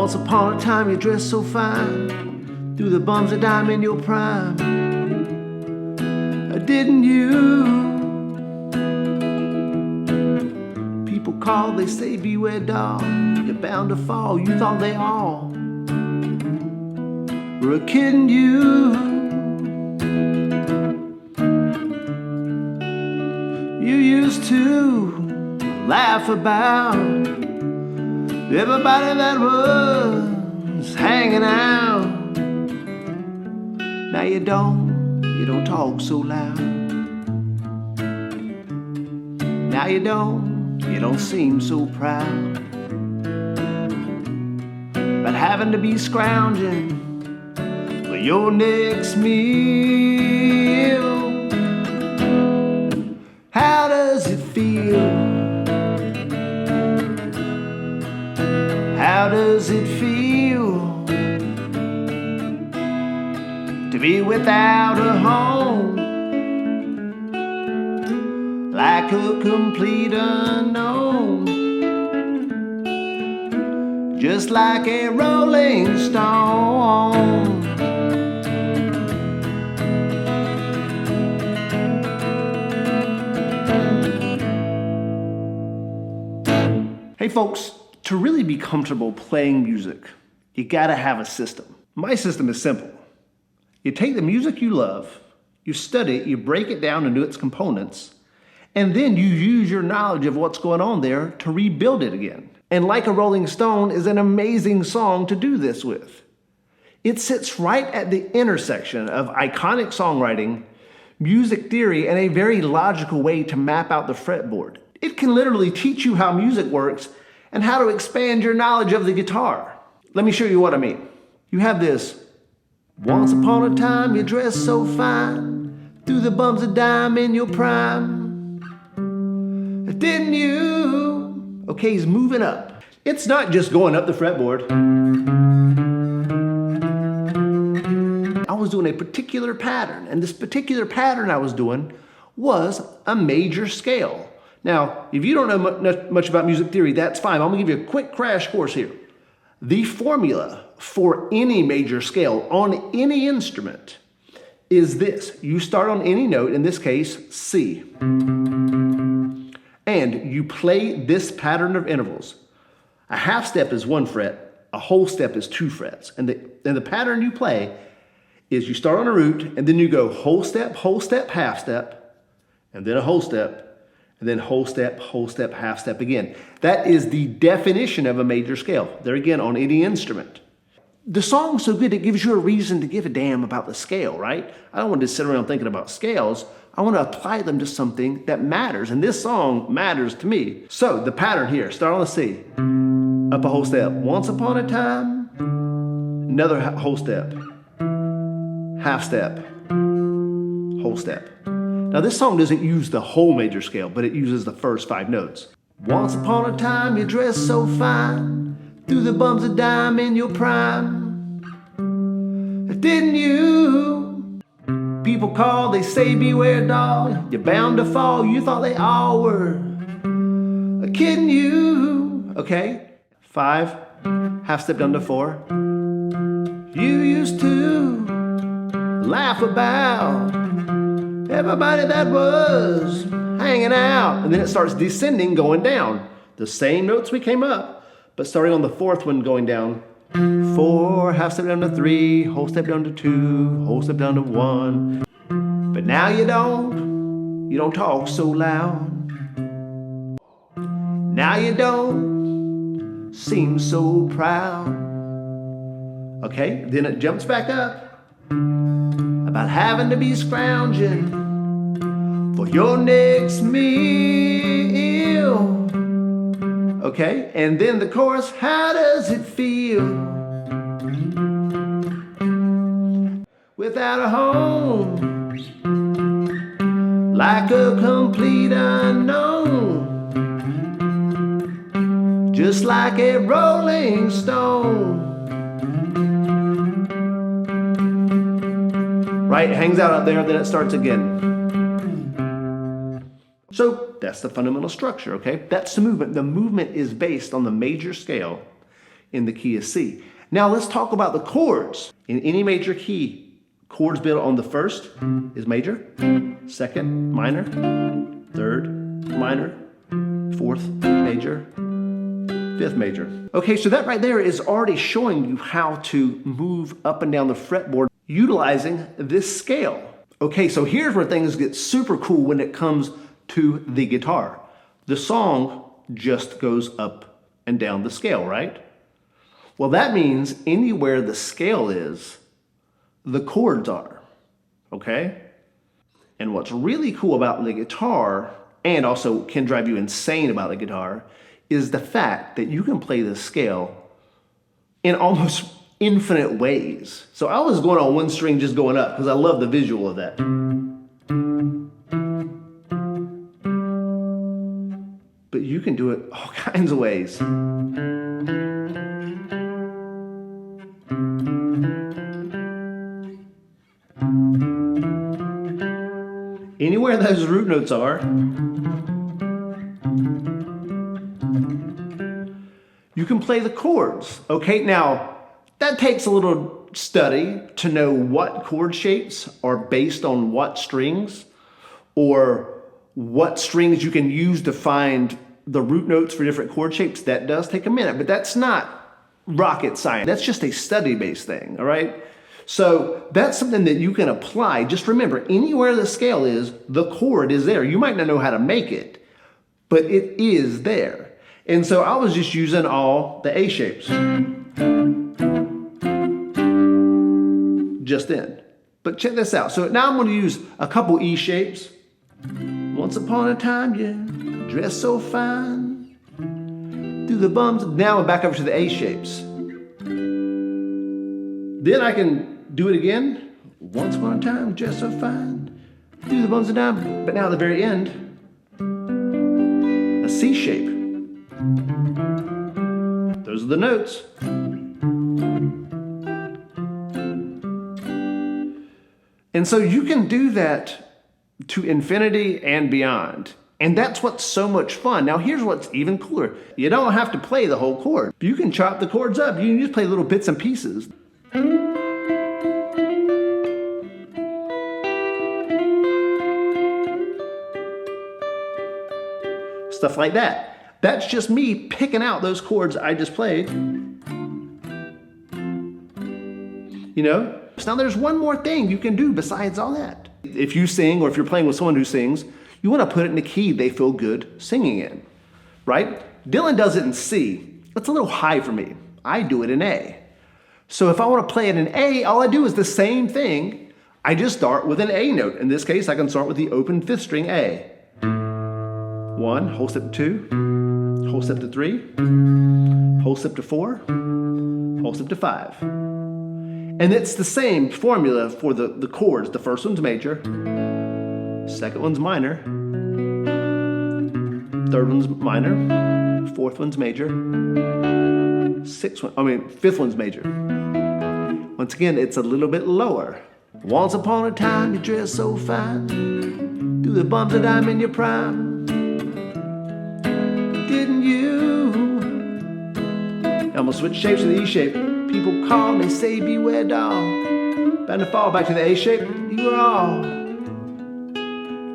Once upon a time you dressed so fine, through the bums of dime in your prime. Didn't you? People call, they say beware dog, you're bound to fall. You thought they all were kidding you. You used to laugh about everybody that was hanging out. Now you don't talk so loud. Now you don't seem so proud. But having to be scrounging for your next meal. How does it feel? How does it feel to be without a home, like a complete unknown, just like a rolling stone? Hey folks, to really be comfortable playing music, you gotta have a system. My system is simple. You take the music you love, you study it, you break it down into its components, and then you use your knowledge of what's going on there to rebuild it again. And Like a Rolling Stone is an amazing song to do this with. It sits right at the intersection of iconic songwriting, music theory, and a very logical way to map out the fretboard. It can literally teach you how music works and how to expand your knowledge of the guitar. Let me show you what I mean. You have this, once upon a time you dressed so fine, through the bums of dime in your prime. Didn't you? Okay, he's moving up. It's not just going up the fretboard. I was doing a particular pattern, and this particular pattern I was doing was a major scale. Now, if you don't know much about music theory, that's fine. I'm gonna give you a quick crash course here. The formula for any major scale on any instrument is this. You start on any note, in this case, C. And you play this pattern of intervals. A half step is 1 fret, a whole step is 2 frets. And the pattern you play is you start on a root, and then you go whole step, half step, and then a whole step, and then whole step, half step again. That is the definition of a major scale. There again, on any instrument. The song's so good, it gives you a reason to give a damn about the scale, right? I don't want to sit around thinking about scales. I want to apply them to something that matters, and this song matters to me. So, the pattern here, start on the C. Up a whole step. Once upon a time, another whole step. Half step, whole step. Now this song doesn't use the whole major scale, but it uses the first 5 notes. Once upon a time you dressed so fine, through the bums of dime in your prime. Didn't you? People call, they say beware dog, you're bound to fall. You thought they all were kidding you. Okay, 5, half step down to 4. You used to laugh about everybody that was hanging out. And then it starts descending, going down. The same notes we came up, but starting on the 4th one going down. 4, half step down to 3, whole step down to 2, whole step down to 1. But now you don't talk so loud. Now you don't seem so proud. Okay, then it jumps back up. About having to be scrounging for your next meal. Okay, and then the chorus, how does it feel without a home, like a complete unknown, just like a rolling stone? Right, it hangs out up there, then it starts again. So that's the fundamental structure, okay? That's the movement. The movement is based on the major scale. in the key of C. Now let's talk about the chords. In any major key, chords built on the first is major, second, minor, third, minor, fourth, major, fifth major. Okay, so that right there is already showing you how to move up and down the fretboard utilizing this scale. Okay, so here's where things get super cool when it comes to the guitar. The song just goes up and down the scale, right? Well, that means anywhere the scale is, the chords are, okay? And what's really cool about the guitar, and also can drive you insane about the guitar, is the fact that you can play the scale in almost infinite ways. So I was going on one string just going up because I love the visual of that. But you can do it all kinds of ways. Anywhere those root notes are, you can play the chords. Okay, now that takes a little study to know what chord shapes are based on what strings, or what strings you can use to find the root notes for different chord shapes. That does take a minute, but that's not rocket science. That's just a study-based thing, all right? So that's something that you can apply. Just remember, anywhere the scale is, the chord is there. You might not know how to make it, but it is there. And so I was just using all the A shapes just then. But check this out. So now I'm going to use a couple E shapes. Once upon a time, you dressed so fine. Through the bums. Now I'm back over to the A shapes. Then I can do it again. Once upon a time, dressed so fine. Through the bums and down. But now at the very end, a C shape. Those are the notes. And so you can do that to infinity and beyond. And that's what's so much fun. Now here's what's even cooler. You don't have to play the whole chord. You can chop the chords up. You can just play little bits and pieces. Stuff like that. That's just me picking out those chords I just played. You know? So now there's one more thing you can do besides all that. If you sing, or if you're playing with someone who sings, you want to put it in a key they feel good singing in, right? Dylan does it in C. That's a little high for me. I do it in A. So if I want to play it in A, all I do is the same thing. I just start with an A note. In this case, I can start with the open fifth string A. 1, whole step to 2, whole step to 3, whole step to 4, whole step to 5. And it's the same formula for the chords. The first one's major, second one's minor, third one's minor, fourth one's major, fifth one's major. Once again, it's a little bit lower. Once upon a time, you dressed so fine, through the bumps and I'm in your prime. Didn't you? Now I'm gonna switch shapes to the E shape. People call me, say beware doll. Bound to fall back to the A shape. You were all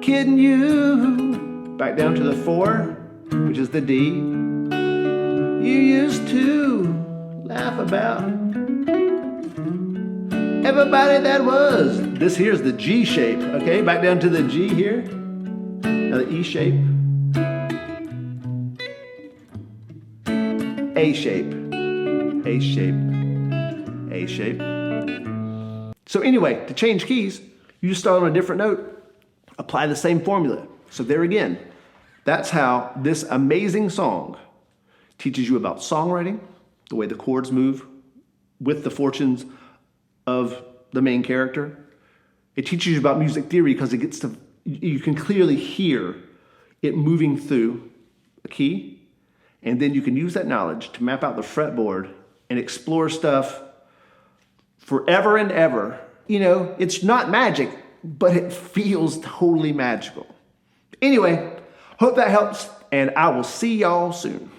kidding you. Back down to the 4, which is the D. You used to laugh about everybody that was. This here's the G shape, okay? Back down to the G here. Now the E shape. A shape, A shape, A shape. So anyway, to change keys, you just start on a different note, apply the same formula. So there again, that's how this amazing song teaches you about songwriting, the way the chords move with the fortunes of the main character. It teaches you about music theory because you can clearly hear it moving through a key. And then you can use that knowledge to map out the fretboard and explore stuff forever and ever. You know, it's not magic, but it feels totally magical. Anyway, hope that helps, and I will see y'all soon.